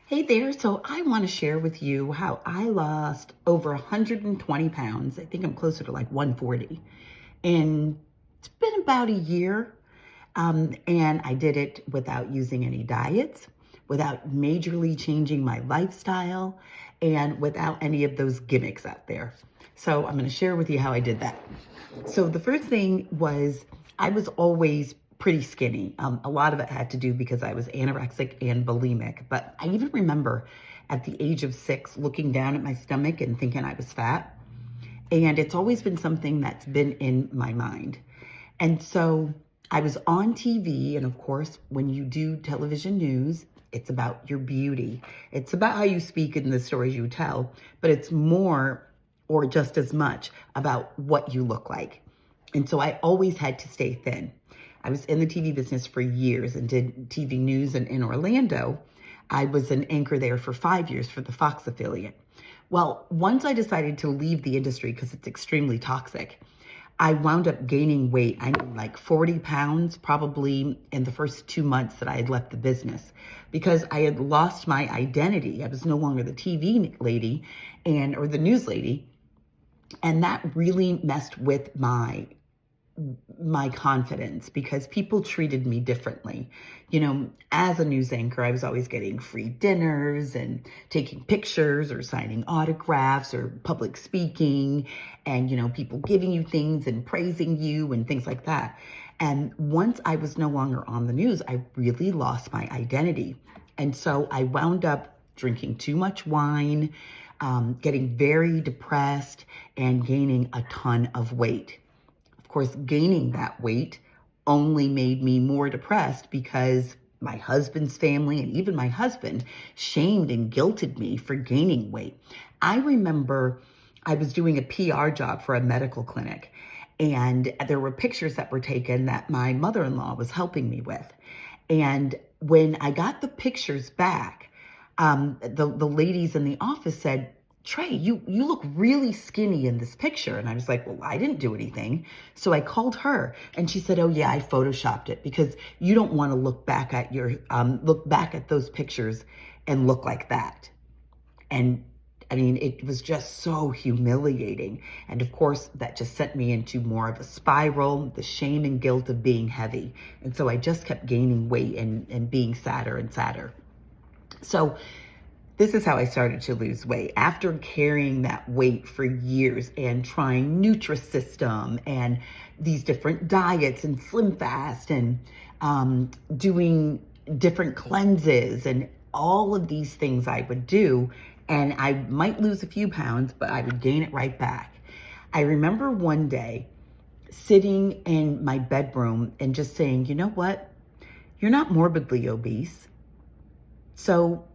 Hey there. So I want to share with you how I lost over 120 pounds. I think I'm closer to like 140. And it's been about a year. And I did it without using any diets, without majorly changing my lifestyle, and without any of those gimmicks out there. So I'm going to share with you how I did that. So the first thing was I was always pretty skinny. A lot of it had to do because I was anorexic and bulimic. But I even remember at the age of 6 looking down at my stomach and thinking I was fat. And it's always been something that's been in my mind. And so I was on TV. And of course, when you do television news, it's about your beauty. It's about how you speak in the stories you tell, but it's more or just as much about what you look like. And so I always had to stay thin. I was in the TV business for years and did TV news in Orlando. I was an anchor there for 5 years for the Fox affiliate. Well, once I decided to leave the industry because it's extremely toxic, I wound up gaining weight. I mean, like 40 pounds probably in the first 2 months that I had left the business because I had lost my identity. I was no longer the TV lady or the news lady. And that really messed with my confidence because people treated me differently. You know, as a news anchor, I was always getting free dinners and taking pictures or signing autographs or public speaking and, people giving you things and praising you and things like that. And once I was no longer on the news, I really lost my identity. And so I wound up drinking too much wine, getting very depressed and gaining a ton of weight. Of course, gaining that weight only made me more depressed because my husband's family and even my husband shamed and guilted me for gaining weight. I remember I was doing a PR job for a medical clinic, and there were pictures that were taken that my mother-in-law was helping me with. And when I got the pictures back, the ladies in the office said, "Trey, you look really skinny in this picture." And I was like, well, I didn't do anything. So I called her and she said, "Oh yeah, I photoshopped it because you don't want to look back at those pictures and look like that." And I mean, it was just so humiliating. And of course, that just sent me into more of a spiral, the shame and guilt of being heavy. And so I just kept gaining weight and being sadder and sadder. So this is how I started to lose weight. After carrying that weight for years and trying Nutrisystem and these different diets and Slim Fast and doing different cleanses and all of these things I would do, and I might lose a few pounds, but I would gain it right back. I remember one day sitting in my bedroom and just saying, you know what? You're not morbidly obese. So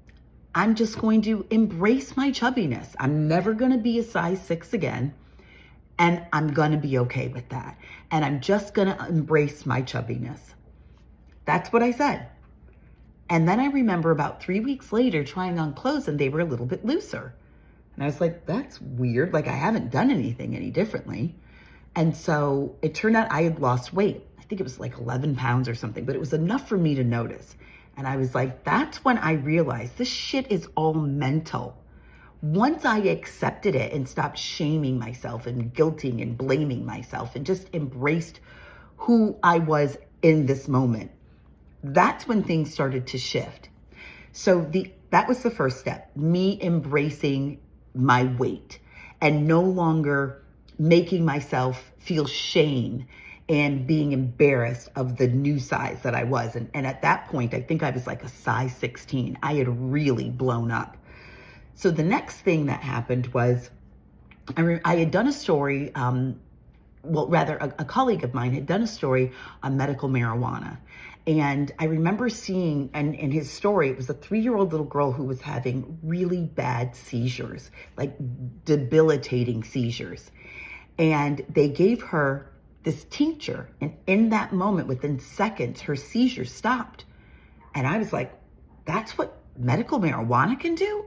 I'm just going to embrace my chubbiness. I'm never going to be a size 6 again. And I'm going to be okay with that. And I'm just going to embrace my chubbiness. That's what I said. And then I remember about 3 weeks later trying on clothes and they were a little bit looser. And I was like, that's weird. Like I haven't done anything any differently. And so it turned out I had lost weight. I think it was like 11 pounds or something, but it was enough for me to notice. And I was like, that's when I realized this shit is all mental. Once I accepted it and stopped shaming myself and guilting and blaming myself and just embraced who I was in this moment, that's when things started to shift. So that was the first step, me embracing my weight and no longer making myself feel shame and being embarrassed of the new size that I was. And at that point, I think I was like a size 16. I had really blown up. So the next thing that happened was I had done a story, a colleague of mine had done a story on medical marijuana. And I remember seeing, and in his story, it was a 3-year-old little girl who was having really bad seizures, like debilitating seizures. And they gave her this tincture. And in that moment, within seconds, her seizure stopped. And I was like, that's what medical marijuana can do?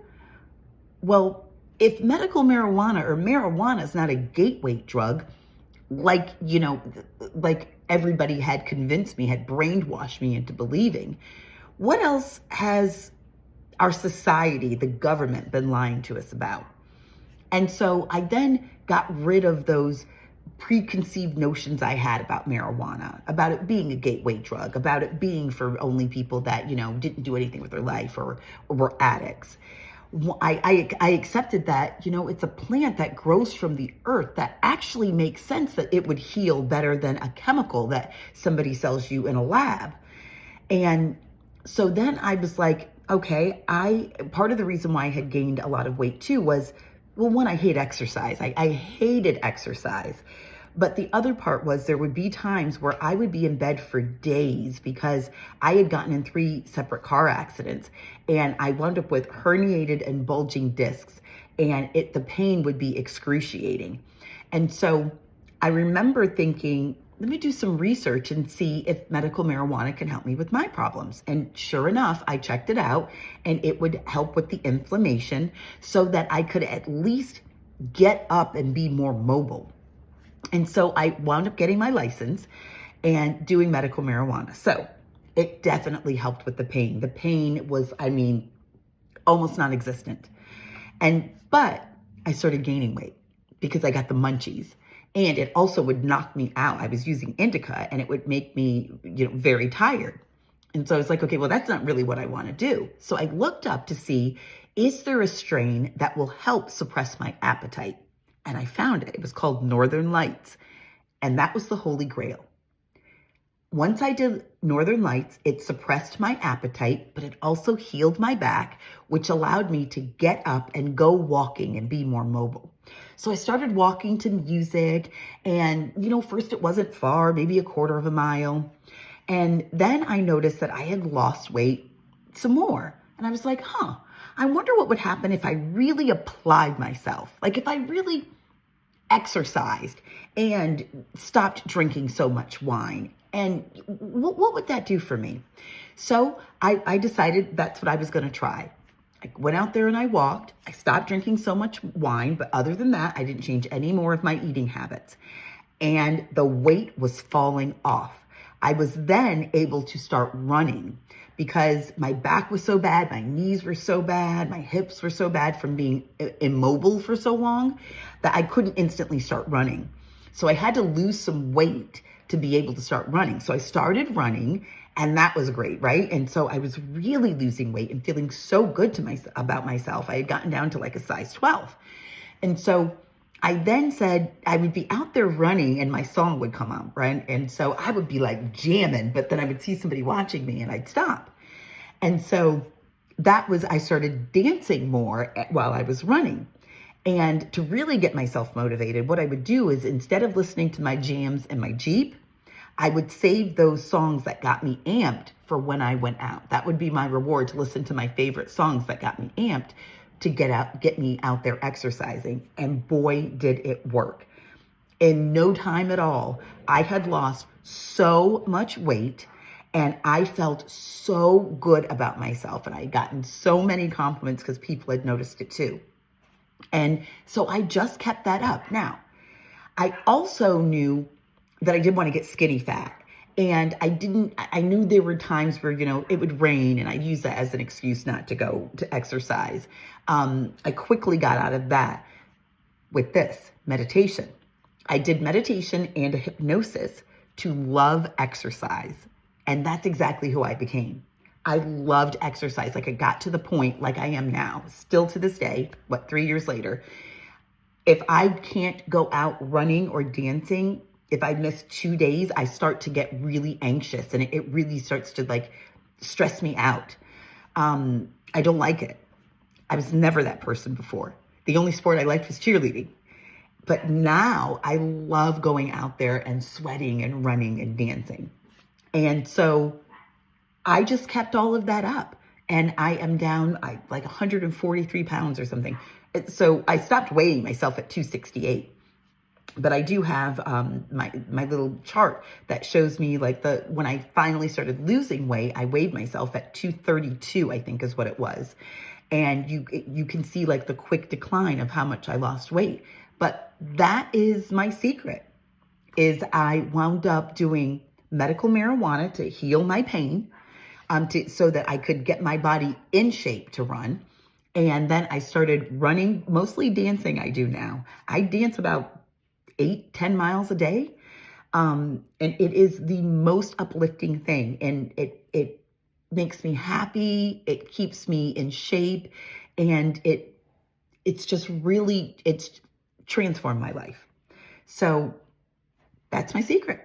Well, if medical marijuana or marijuana is not a gateway drug, like everybody had convinced me, had brainwashed me into believing, what else has our society, the government, been lying to us about. And so I then got rid of those preconceived notions I had about marijuana, about it being a gateway drug, about it being for only people that, didn't do anything with their life or were addicts. I accepted that, it's a plant that grows from the earth that actually makes sense that it would heal better than a chemical that somebody sells you in a lab. And so then I was like, okay, part of the reason why I had gained a lot of weight too was, well, one, I hate exercise. I hated exercise. But the other part was there would be times where I would be in bed for days because I had gotten in 3 separate car accidents and I wound up with herniated and bulging discs, and the pain would be excruciating. And so I remember thinking, let me do some research and see if medical marijuana can help me with my problems. And sure enough, I checked it out and it would help with the inflammation so that I could at least get up and be more mobile. And so I wound up getting my license and doing medical marijuana. So it definitely helped with the pain. The pain was, almost non-existent. But I started gaining weight because I got the munchies. And it also would knock me out. I was using indica and it would make me, very tired. And so I was like, okay, well, that's not really what I want to do. So I looked up to see, is there a strain that will help suppress my appetite? And I found it. It was called Northern Lights. And that was the holy grail. Once I did Northern Lights, it suppressed my appetite, but it also healed my back, which allowed me to get up and go walking and be more mobile. So I started walking to music and, first it wasn't far, maybe a quarter of a mile. And then I noticed that I had lost weight some more. And I was like, I wonder what would happen if I really applied myself. Like if I really exercised and stopped drinking so much wine. And what would that do for me? So I decided that's what I was going to try. I went out there and I walked. I stopped drinking so much wine, but other than that, I didn't change any more of my eating habits. And the weight was falling off. I was then able to start running because my back was so bad, my knees were so bad, my hips were so bad from being immobile for so long that I couldn't instantly start running. So I had to lose some weight to be able to start running. So I started running and that was great, right? And so I was really losing weight and feeling so good about myself. I had gotten down to like a size 12. And so I then said I would be out there running and my song would come on, right? And so I would be like jamming, but then I would see somebody watching me and I'd stop. And so I started dancing more while I was running. And to really get myself motivated, what I would do is instead of listening to my jams in my Jeep, I would save those songs that got me amped for when I went out. That would be my reward, to listen to my favorite songs that got me amped to get me out there exercising. And boy, did it work. In no time at all, I had lost so much weight and I felt so good about myself. And I had gotten so many compliments because people had noticed it too. And so I just kept that up. Now, I also knew that I didn't want to get skinny fat. And I knew there were times where, it would rain and I'd use that as an excuse not to go to exercise. I quickly got out of that with this meditation. I did meditation and a hypnosis to love exercise. And that's exactly who I became. I loved exercise. Like I got to the point like I am now, still to this day, 3 years later, if I can't go out running or dancing, if I miss 2 days, I start to get really anxious and it really starts to stress me out. I don't like it. I was never that person before. The only sport I liked was cheerleading. But now I love going out there and sweating and running and dancing. And so I just kept all of that up and I am down like 143 pounds or something. So I stopped weighing myself at 268. But I do have my little chart that shows me when I finally started losing weight, I weighed myself at 232, I think is what it was. And you can see the quick decline of how much I lost weight. But that is my secret, is I wound up doing medical marijuana to heal my pain. so that I could get my body in shape to run. And then I started running, mostly dancing I do now. I dance about 8-10 miles a day. And it is the most uplifting thing. And it makes me happy. It keeps me in shape. And it's just really, it's transformed my life. So that's my secret.